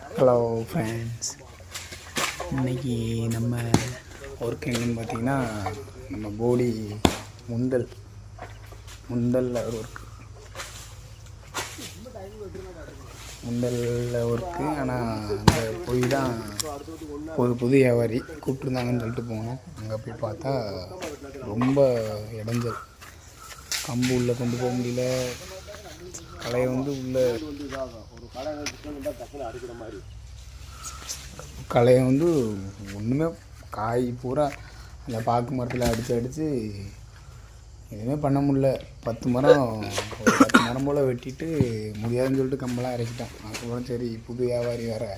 Hello friends, இன்றைக்கி நம்ம work எங்கன்னு பார்த்தீங்கன்னா நம்ம போடி முண்டலில் ஒரு ஒர்க்கு. ஆனால் அங்கே போய் தான் ஒரு புது வியாபாரி கூப்பிட்ருந்தாங்கன்னு சொல்லிட்டு போனோம். அங்கே போய் பார்த்தா ரொம்ப இடைஞ்சல். கம்பு உள்ளே கொண்டு போக முடியல. கலையை கலையை ஒன்றுமே காய் பூரா அந்த பாக்கு மரத்தில் அடித்து எதுவுமே பண்ண முடியல. 10 மரம் போல் வெட்டிட்டு முடியாதுன்னு சொல்லிட்டு கம்பெல்லாம் இறக்கிட்டோம். அதுக்கப்புறம் சரி, புது வியாபாரி வேறு,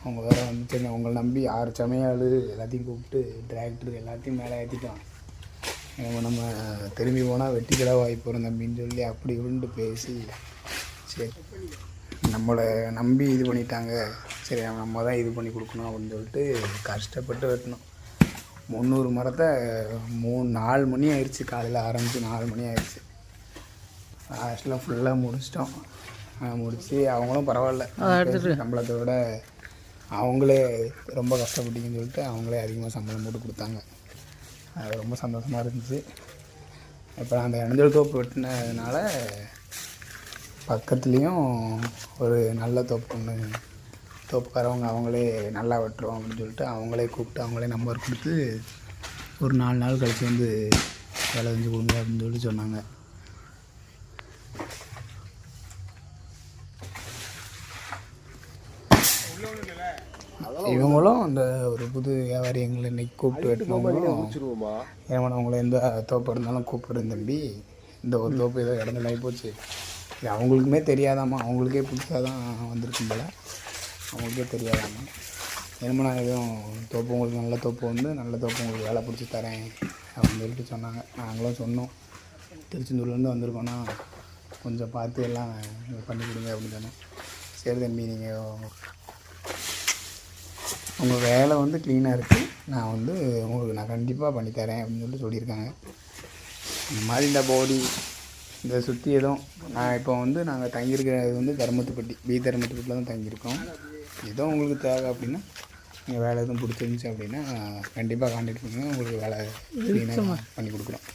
அவங்க வேறு சரி அவங்கள நம்பி 6 சமையாள் எல்லாத்தையும் கூப்பிட்டு டிராக்டர் எல்லாத்தையும் மேலே ஏற்றிட்டோம். நம்ம திரும்பி போனால் வெட்டி கிட வாய்ப்பு வரும் தம்பின்னு சொல்லி அப்படி உண்டு பேசி சரி நம்மளை நம்பி இது பண்ணிட்டாங்க. சரி நம்ம தான் இது பண்ணி கொடுக்கணும் அப்படின்னு சொல்லிட்டு கஷ்டப்பட்டு வெட்டினோம். 300 மரத்தை 4 மணி ஆயிடுச்சு. காலையில் ஆரம்பித்து 4 மணி ஆயிடுச்சு. லாஸ்ட்டில் ஃபுல்லாக முடிச்சிட்டோம். முடித்து அவங்களும் பரவாயில்ல, சம்பளத்தை விட அவங்களே ரொம்ப கஷ்டப்பட்டீங்கன்னு சொல்லிட்டு அவங்களே அதிகமாக சம்பளம் போட்டு கொடுத்தாங்க. அது ரொம்ப சந்தோஷமாக இருந்துச்சு. இப்போ அந்த இடைஞ்சல் தோப்பு வெட்டினதுனால பக்கத்துலேயும் ஒரு நல்ல தோப்புக்காரவங்க அவங்களே நல்லா வெட்டுறோம் அப்படின்னு சொல்லிட்டு அவங்களே கூப்பிட்டு அவங்களே நம்பர் கொடுத்து ஒரு 4 நாள் கழித்து வேலை செஞ்சு கொடுங்க அப்படின்னு சொல்லிட்டு சொன்னாங்க. இவங்களும் அந்த ஒரு புது வியாபாரி எங்களை இன்றைக்கி கூப்பிட்டு வெட்டினவங்களும் ஏமானவங்களை எந்த தோப்பு இருந்தாலும் கூப்பிடுறேன் தம்பி, இந்த ஒரு தோப்பு ஏதோ இடத்துல ஆகி போச்சு, இது அவங்களுக்குமே தெரியாதாம்மா, அவங்களுக்கே புதுசாக தான் வந்திருக்கும் போல், அவங்களுக்கே தெரியாதாம்மா. என்னமோ நான் எதுவும் தோப்பு உங்களுக்கு நல்ல தோப்பு உங்களுக்கு வேலை பிடிச்சி தரேன் அப்படின்னு சொல்லிட்டு சொன்னாங்க. நாங்களும் சொன்னோம், திருச்செந்தூர்லேருந்து வந்திருக்கோன்னா கொஞ்சம் பார்த்து எல்லாம் பண்ணி கொடுங்க அப்படின்னு சொன்னோம். சரி தம்பி, நீங்கள் உங்கள் வேலை க்ளீனாக இருக்குது, நான் உங்களுக்கு நான் கண்டிப்பாக பண்ணித்தரேன் அப்படின்னு சொல்லியிருக்காங்க. இந்த மாதிரி இந்த போடி இந்த சுற்றி எதுவும் நான் இப்போ நாங்கள் தங்கியிருக்கிறது தருமத்துப்பட்டி தருமத்துப்பட்டியில் தான் தங்கியிருக்கோம். ஏதோ உங்களுக்கு தேவை அப்படின்னா நீங்கள் வேலை எதுவும் பிடிச்சிருந்துச்சி அப்படின்னா கண்டிப்பாக கான்டாக்ட் பண்ணுங்கள், உங்களுக்கு வேலை க்ளீனாக பண்ணி கொடுக்குறோம்.